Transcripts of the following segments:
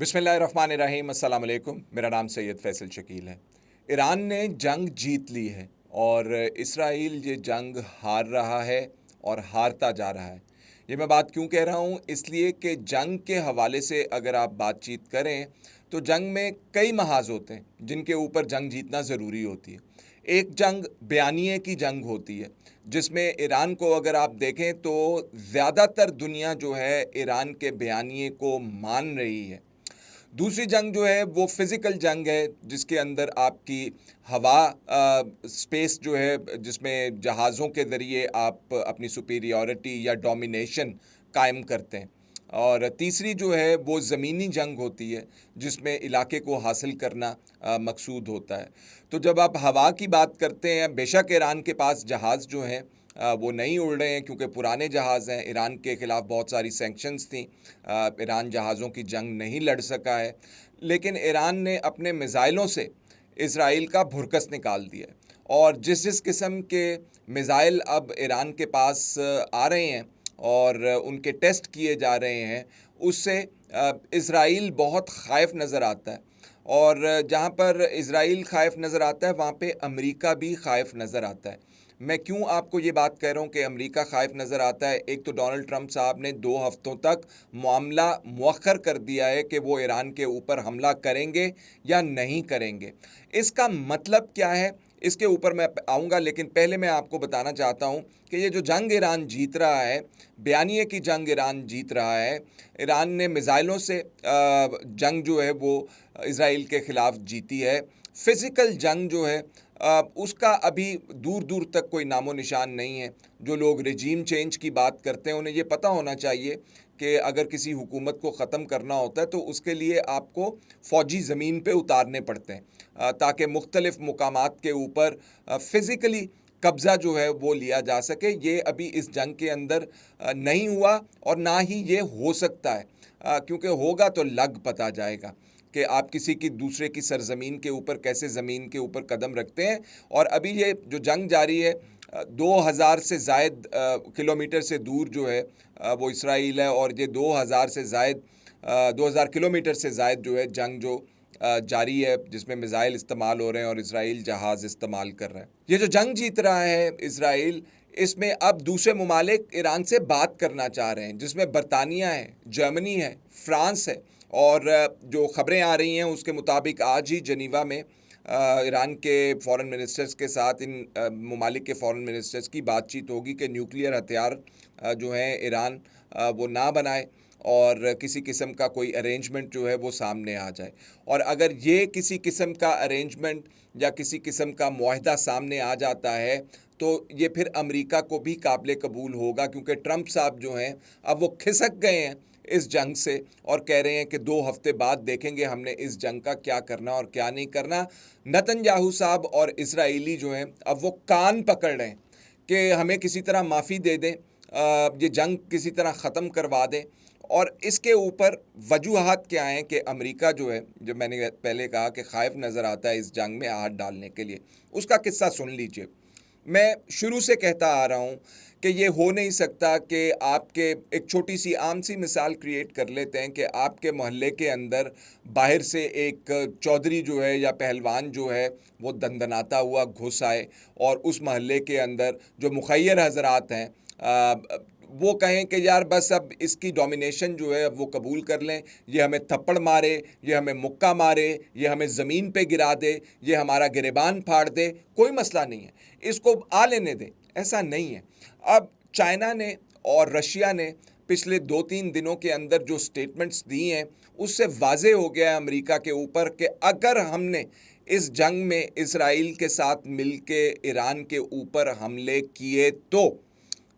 बिस्मिल्लाहिर्रहमानिर्रहीम, अस्सलाम वालेकुम। मेरा नाम सैयद फैसल शकील है। ईरान ने जंग जीत ली है और इसराइल ये जंग हार रहा है और हारता जा रहा है। ये मैं बात क्यों कह रहा हूँ? इसलिए कि जंग के हवाले से अगर आप बातचीत करें तो जंग में कई महाज होते हैं जिनके ऊपर जंग जीतना ज़रूरी होती है। एक जंग बयानिए की जंग होती है जिसमें ईरान को अगर आप देखें तो ज़्यादातर दुनिया जो है ईरान के बयानिए को मान रही है। दूसरी जंग जो है वो फिज़िकल जंग है जिसके अंदर आपकी हवा स्पेस जो है जिसमें जहाज़ों के ज़रिए आप अपनी सुपीरियॉरिटी या डोमिनेशन कायम करते हैं। और तीसरी जो है वो ज़मीनी जंग होती है जिसमें इलाके को हासिल करना मकसूद होता है। तो जब आप हवा की बात करते हैं, बेशक ईरान के पास जहाज़ जो हैं वो नहीं उड़ रहे हैं क्योंकि पुराने जहाज़ हैं। ईरान के ख़िलाफ़ बहुत सारी सैंक्शंस थी। ईरान जहाज़ों की जंग नहीं लड़ सका है, लेकिन ईरान ने अपने मिज़ाइलों से इसराइल का भुरकस निकाल दिया है। और जिस जिस किस्म के मिज़ाइल अब ईरान के पास आ रहे हैं और उनके टेस्ट किए जा रहे हैं, उससे इसराइल बहुत ख़ाइफ़ नज़र आता है। और जहाँ पर इसराइल ख़ाइफ़ नज़र आता है वहाँ पे अमेरिका भी ख़ाइफ़ नज़र आता है। मैं क्यों आपको ये बात कह रहा हूँ कि अमेरिका ख़ाइफ़ नज़र आता है? एक तो डोनाल्ड ट्रंप साहब ने 2 हफ़्तों तक मामला मौख़र कर दिया है कि वो ईरान के ऊपर हमला करेंगे या नहीं करेंगे। इसका मतलब क्या है? इसके ऊपर मैं आऊँगा, लेकिन पहले मैं आपको बताना चाहता हूँ कि ये जो जंग ईरान जीत रहा है, बयानिए की जंग ईरान जीत रहा है। ईरान ने मिज़ाइलों से जंग जो है वो इसराइल के ख़िलाफ़ जीती है। फ़िज़िकल जंग जो है उसका अभी दूर दूर तक कोई नामो निशान नहीं है। जो लोग रिजीम चेंज की बात करते हैं उन्हें ये पता होना चाहिए कि अगर किसी हुकूमत को ख़त्म करना होता है तो उसके लिए आपको फ़ौजी ज़मीन पे उतारने पड़ते हैं ताकि मुख्तलिफ़ मुकामात के ऊपर फ़िज़िकली कब्ज़ा जो है वो लिया जा सके। ये अभी इस जंग के अंदर नहीं हुआ और ना ही ये हो सकता है, क्योंकि होगा तो लग पता जाएगा कि आप किसी की दूसरे की सरज़मीन के ऊपर कैसे ज़मीन के ऊपर कदम रखते हैं। और अभी ये जो जंग जारी है 2000 से ज़ायद किलोमीटर से दूर जो है वो इसराइल है। और ये 2000 से ज़ायद 2000 किलोमीटर से ज़ायद जो है जंग जो जारी है, जिसमें मिज़ाइल इस्तेमाल हो रहे हैं और इसराइल जहाज़ इस्तेमाल कर रहा है। ये जो जंग जीत रहा है इसराइल, इसमें अब दूसरे ममालिक ईरान से बात करना चाह रहे हैं, जिसमें बरतानिया है, जर्मनी है, फ्रांस है। और जो ख़बरें आ रही हैं उसके मुताबिक आज ही जनीवा में ईरान के फ़ॉरेन मिनिस्टर्स के साथ इन ममालिक के फ़ॉरेन मिनिस्टर्स की बातचीत होगी कि न्यूक्लियर हथियार जो हैं ईरान वो ना बनाए और किसी किस्म का कोई अरेंजमेंट जो है वो सामने आ जाए। और अगर ये किसी किस्म का अरेंजमेंट या किसी किस्म का मुआहदा सामने आ जाता है तो ये फिर अमेरिका को भी काबिल कबूल होगा, क्योंकि ट्रंप साहब जो हैं अब वो खिसक गए हैं इस जंग से और कह रहे हैं कि 2 हफ्ते बाद देखेंगे हमने इस जंग का क्या करना और क्या नहीं करना। नेतन्याहू साहब और इसराइली जो हैं अब वो कान पकड़ रहे हैं कि हमें किसी तरह माफ़ी दे दें, ये जंग किसी तरह ख़त्म करवा दें। और इसके ऊपर वजूहात क्या हैं कि अमेरिका जो है, जो मैंने पहले कहा कि ख़ाइफ़ नज़र आता है इस जंग में हाथ डालने के लिए, उसका किस्सा सुन लीजिए। मैं शुरू से कहता आ रहा हूँ कि ये हो नहीं सकता कि आपके एक छोटी सी आम सी मिसाल क्रिएट कर लेते हैं कि आपके मोहल्ले के अंदर बाहर से एक चौधरी जो है या पहलवान जो है वो दंदनाता हुआ घुस आए और उस मोहल्ले के अंदर जो मुखय्यर हजरात हैं वो कहें कि यार बस अब इसकी डोमिनेशन जो है अब वो कबूल कर लें, ये हमें थप्पड़ मारे, ये हमें मुक्का मारे, ये हमें ज़मीन पे गिरा दे, ये हमारा गिरेबान फाड़ दे, कोई मसला नहीं है, इसको आ लेने दें। ऐसा नहीं है। अब चाइना ने और रशिया ने पिछले 2-3 दिनों के अंदर जो स्टेटमेंट्स दी हैं उससे वाज़े हो गया है अमेरिका के ऊपर कि अगर हमने इस जंग में इसराइल के साथ मिलके ईरान के ऊपर हमले किए तो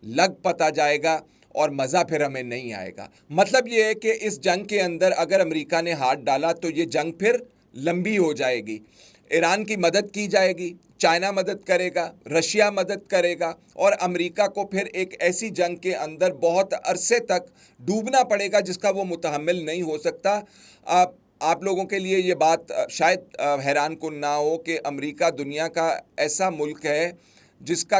लग पता जाएगा और मज़ा फिर हमें नहीं आएगा। मतलब ये है कि इस जंग के अंदर अगर अमेरिका ने हाथ डाला तो ये जंग फिर लंबी हो जाएगी। ईरान की मदद की जाएगी, चाइना मदद करेगा, रशिया मदद करेगा और अमेरिका को फिर एक ऐसी जंग के अंदर बहुत अरसे तक डूबना पड़ेगा जिसका वो मुतहम्मिल नहीं हो सकता। आप लोगों के लिए ये बात शायद हैरान कुन ना हो कि अमेरिका दुनिया का ऐसा मुल्क है जिसका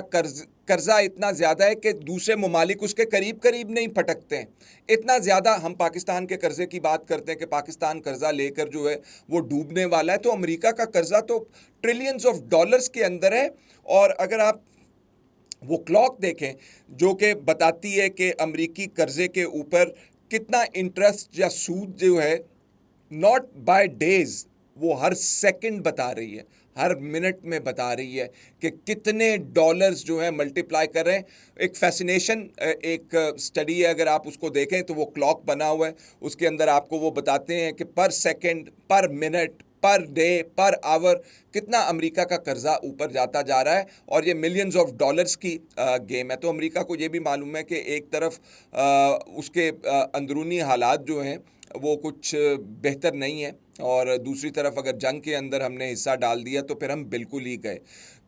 कर्जा इतना ज़्यादा है कि दूसरे ममालिक उसके करीब करीब नहीं फटकते हैं। इतना ज़्यादा हम पाकिस्तान के कर्जे की बात करते हैं कि पाकिस्तान कर्जा लेकर जो है वो डूबने वाला है, तो अमेरिका का कर्जा तो ट्रिलियंस ऑफ डॉलर्स के अंदर है। और अगर आप वो क्लॉक देखें जो कि बताती है कि अमेरिकी कर्जे के ऊपर कितना इंटरेस्ट या सूद जो है, नॉट बाय डेज, वो हर सेकंड बता रही है, हर मिनट में बता रही है कि कितने डॉलर्स जो है मल्टीप्लाई कर रहे हैं। एक फैसिनेशन, एक स्टडी है, अगर आप उसको देखें तो वो क्लॉक बना हुआ है, उसके अंदर आपको वो बताते हैं कि पर सेकंड, पर minute, per day, per hour कितना अमेरिका का कर्जा ऊपर जाता जा रहा है, और ये मिलियंस ऑफ डॉलर्स की गेम है। तो अमेरिका को ये भी मालूम है कि एक तरफ उसके अंदरूनी हालात जो हैं वो कुछ बेहतर नहीं है, और दूसरी तरफ अगर जंग के अंदर हमने हिस्सा डाल दिया तो फिर हम बिल्कुल ही गए।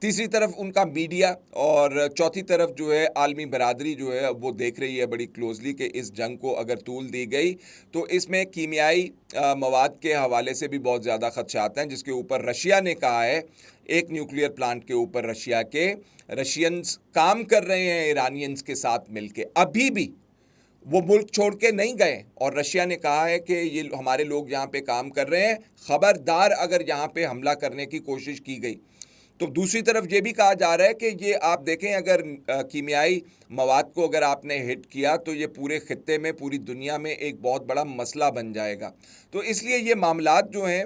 तीसरी तरफ उनका मीडिया, और चौथी तरफ जो है आलमी बरादरी जो है वो देख रही है बड़ी क्लोजली कि इस जंग को अगर तूल दी गई तो इसमें कीमियाई मवाद के हवाले से भी बहुत ज़्यादा खदशात हैं, जिसके ऊपर रशिया ने कहा है, एक न्यूक्लियर प्लांट के ऊपर रशिया के रशियंस काम कर रहे हैं ईरानियंस के साथ मिलके, अभी भी वो मुल्क छोड़ के नहीं गए, और रशिया ने कहा है कि ये हमारे लोग यहाँ पे काम कर रहे हैं, खबरदार अगर यहाँ पे हमला करने की कोशिश की गई। तो दूसरी तरफ ये भी कहा जा रहा है कि ये आप देखें, अगर कीमियाई मवाद को अगर आपने हिट किया तो ये पूरे खित्ते में, पूरी दुनिया में एक बहुत बड़ा मसला बन जाएगा। तो इसलिए ये मामलात जो हैं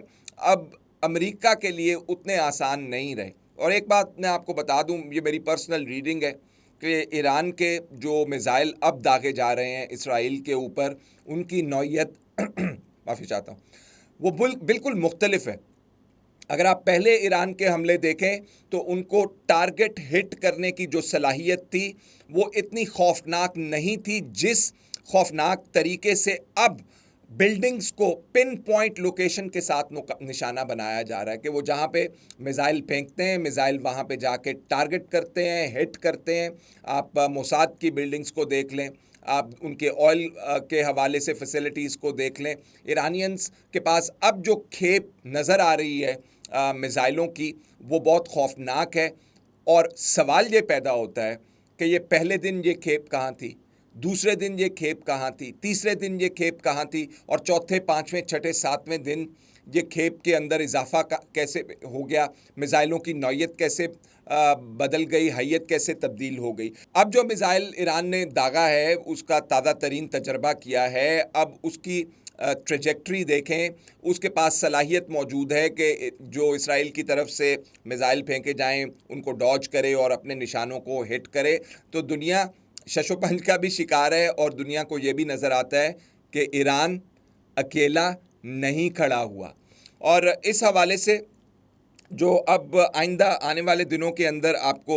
अब अमेरिका के लिए उतने आसान नहीं रहे। और एक बात मैं आपको बता दूं, ये मेरी पर्सनल रीडिंग है कि ईरान के जो मिज़ाइल अब दागे जा रहे हैं इसराइल के ऊपर, उनकी नौइयत माफ़ी चाहता हूँ, वो बिल्कुल मुख्तलिफ है। अगर आप पहले ईरान के हमले देखें तो उनको टारगेट हिट करने की जो सलाहियत थी वो इतनी खौफनाक नहीं थी, जिस खौफनाक तरीके से अब बिल्डिंग्स को पिन पॉइंट लोकेशन के साथ निशाना बनाया जा रहा है कि वो जहाँ पे मिज़ाइल फेंकते हैं, मिज़ाइल वहाँ पे जाके टारगेट करते हैं, हिट करते हैं। आप मोसाद की बिल्डिंग्स को देख लें, आप उनके ऑयल के हवाले से फैसिलिटीज़ को देख लें। ईरानियंस के पास अब जो खेप नज़र आ रही है मिज़ाइलों की, वो बहुत खौफनाक है। और सवाल ये पैदा होता है कि ये पहले दिन ये खेप कहाँ थी, दूसरे दिन ये खेप कहाँ थी, तीसरे दिन ये खेप कहाँ थी, और चौथे, पाँचवें, छठे, सातवें दिन ये खेप के अंदर इजाफा कैसे हो गया, मिज़ाइलों की नौइयत कैसे बदल गई, हैयत कैसे तब्दील हो गई। अब जो मिज़ाइल ईरान ने दागा है उसका ताज़ा तरीन तजर्बा किया है, अब उसकी ट्रेजेक्ट्री देखें, उसके पास सलाहियत मौजूद है कि जो इसराइल की तरफ से मिज़ाइल फेंके जाएं उनको डॉज करे और अपने निशानों को हिट करे। तो दुनिया शशोपंज का भी शिकार है, और दुनिया को ये भी नज़र आता है कि ईरान अकेला नहीं खड़ा हुआ। और इस हवाले से जो अब आइंदा आने वाले दिनों के अंदर आपको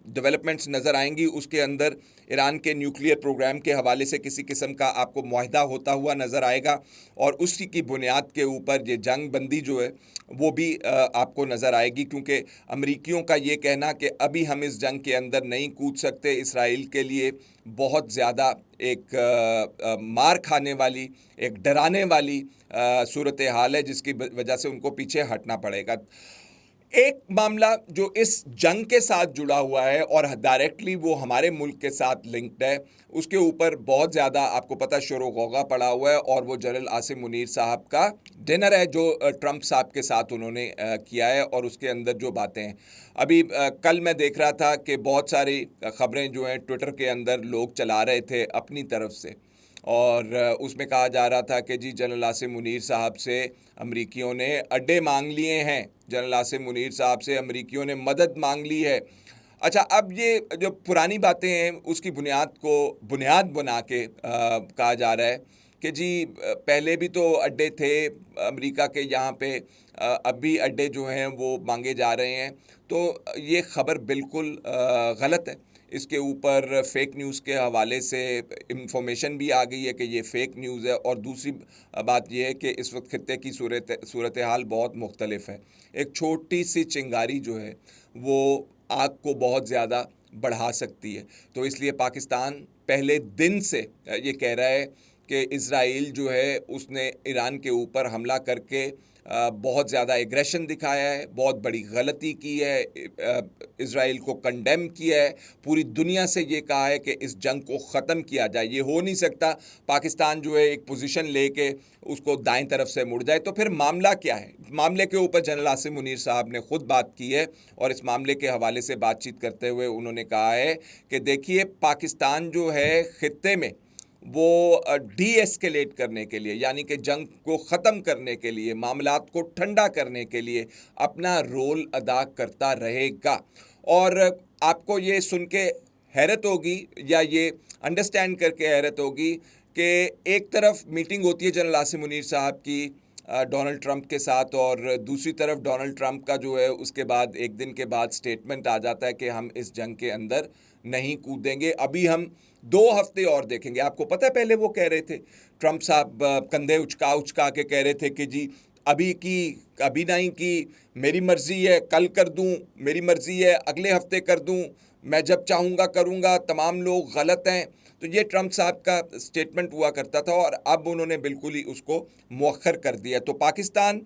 डेवलपमेंट्स नज़र आएंगी, उसके अंदर ईरान के न्यूक्लियर प्रोग्राम के हवाले से किसी किस्म का आपको मुआहदा होता हुआ नज़र आएगा, और उसी की बुनियाद के ऊपर ये जंग बंदी जो है वो भी आपको नज़र आएगी। क्योंकि अमरीकियों का ये कहना कि अभी हम इस जंग के अंदर नहीं कूद सकते, इसराइल के लिए बहुत ज़्यादा एक मार खाने वाली, एक डराने वाली सूरत हाल है, जिसकी वजह से उनको पीछे हटना पड़ेगा। एक मामला जो इस जंग के साथ जुड़ा हुआ है और डायरेक्टली वो हमारे मुल्क के साथ लिंक्ड है, उसके ऊपर बहुत ज़्यादा आपको पता शोर गौगा पड़ा हुआ है, और वो जनरल आसिम मुनीर साहब का डिनर है जो ट्रंप साहब के साथ उन्होंने किया है, और उसके अंदर जो बातें हैं। अभी कल मैं देख रहा था कि बहुत सारी ख़बरें जो हैं ट्विटर के अंदर लोग चला रहे थे अपनी तरफ से, और उसमें कहा जा रहा था कि जी जनरल आसिम मुनीर साहब से अमरीकियों ने अड्डे मांग लिए हैं, जनरल आसिम मुनीर साहब से अमरीकियों ने मदद मांग ली है। अच्छा, अब ये जो पुरानी बातें हैं उसकी बुनियाद बना के कहा जा रहा है कि जी पहले भी तो अड्डे थे अमेरिका के यहाँ पे, अब भी अड्डे जो हैं वो मांगे जा रहे हैं। तो ये ख़बर बिल्कुल गलत है। इसके ऊपर फेक न्यूज़ के हवाले से इंफॉर्मेशन भी आ गई है कि ये फेक न्यूज़ है। और दूसरी बात ये है कि इस वक्त खित्ते की सूरत हाल बहुत मुख्तलिफ है। एक छोटी सी चिंगारी जो है वो आग को बहुत ज़्यादा बढ़ा सकती है। तो इसलिए पाकिस्तान पहले दिन से ये कह रहा है कि इज़राइल जो है उसने ईरान के ऊपर हमला करके बहुत ज़्यादा एग्रेशन दिखाया है, बहुत बड़ी गलती की है, इज़राइल को कंडेम किया है, पूरी दुनिया से ये कहा है कि इस जंग को ख़त्म किया जाए। ये हो नहीं सकता पाकिस्तान जो है एक पोजीशन लेके उसको दाएं तरफ से मुड़ जाए। तो फिर मामला क्या है? मामले के ऊपर जनरल आसिम मुनीर साहब ने खुद बात की है और इस मामले के हवाले से बातचीत करते हुए उन्होंने कहा है कि देखिए, पाकिस्तान जो है खित्ते में वो डी एस्केलेट करने के लिए, यानी कि जंग को ख़त्म करने के लिए, मामलात को ठंडा करने के लिए अपना रोल अदा करता रहेगा। और आपको ये सुन के हैरत होगी या ये अंडरस्टैंड करके हैरत होगी कि एक तरफ मीटिंग होती है जनरल आसिम मुनीर साहब की डोनाल्ड ट्रंप के साथ, और दूसरी तरफ डोनाल्ड ट्रंप का जो है उसके बाद एक दिन के बाद स्टेटमेंट आ जाता है कि हम इस जंग के अंदर नहीं कूदेंगे, अभी हम 2 हफ्ते और देखेंगे। आपको पता है पहले वो कह रहे थे, ट्रंप साहब कंधे उचका उचका के कह रहे थे कि जी अभी नहीं की, मेरी मर्जी है, कल कर दूं, मेरी मर्जी है, अगले हफ्ते कर दूं, मैं जब चाहूँगा करूँगा, तमाम लोग गलत हैं। तो ये ट्रंप साहब का स्टेटमेंट हुआ करता था और अब उन्होंने बिल्कुल ही उसको मौखर कर दिया। तो पाकिस्तान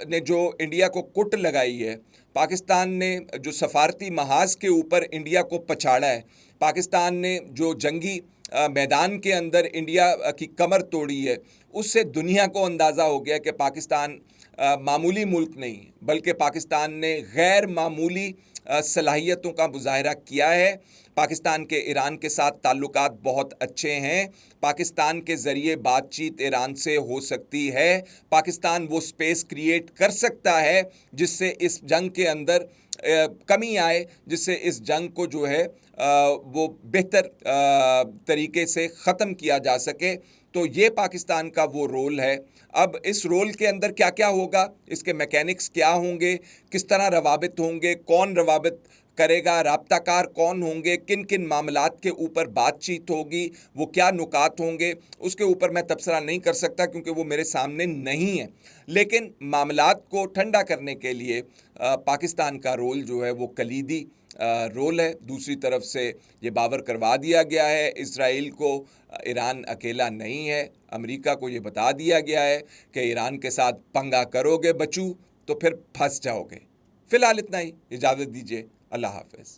ने जो इंडिया को कुट लगाई है, पाकिस्तान ने जो सफारती महाज के ऊपर इंडिया को पछाड़ा है, पाकिस्तान ने जो जंगी मैदान के अंदर इंडिया की कमर तोड़ी है, उससे दुनिया को अंदाज़ा हो गया कि पाकिस्तान मामूली मुल्क नहीं, बल्कि पाकिस्तान ने गैर मामूली सलाहियतों का मुजाहरा किया है। पाकिस्तान के ईरान के साथ ताल्लुकात बहुत अच्छे हैं, पाकिस्तान के ज़रिए बातचीत ईरान से हो सकती है, पाकिस्तान वो स्पेस क्रिएट कर सकता है जिससे इस जंग के अंदर कमी आए, जिससे इस जंग को जो है वो बेहतर तरीके से ख़त्म किया जा सके। तो ये पाकिस्तान का वो रोल है। अब इस रोल के अंदर क्या क्या होगा, इसके मैकेनिक्स क्या होंगे, किस तरह रवाबित होंगे, कौन रवाबित करेगा, राब्ताकार कौन होंगे, किन किन मामलात के ऊपर बातचीत होगी, वो क्या नुकात होंगे, उसके ऊपर मैं तबसरा नहीं कर सकता क्योंकि वो मेरे सामने नहीं है। लेकिन मामलात को ठंडा करने के लिए पाकिस्तान का रोल जो है वो कलीदी रोल है। दूसरी तरफ से ये बावर करवा दिया गया है इज़राइल को, ईरान अकेला नहीं है। अमेरिका को ये बता दिया गया है कि ईरान के साथ पंगा करोगे बच्चू तो फिर फंस जाओगे। फ़िलहाल इतना ही, इजाज़त दीजिए, अल्लाह हाफ़िज़।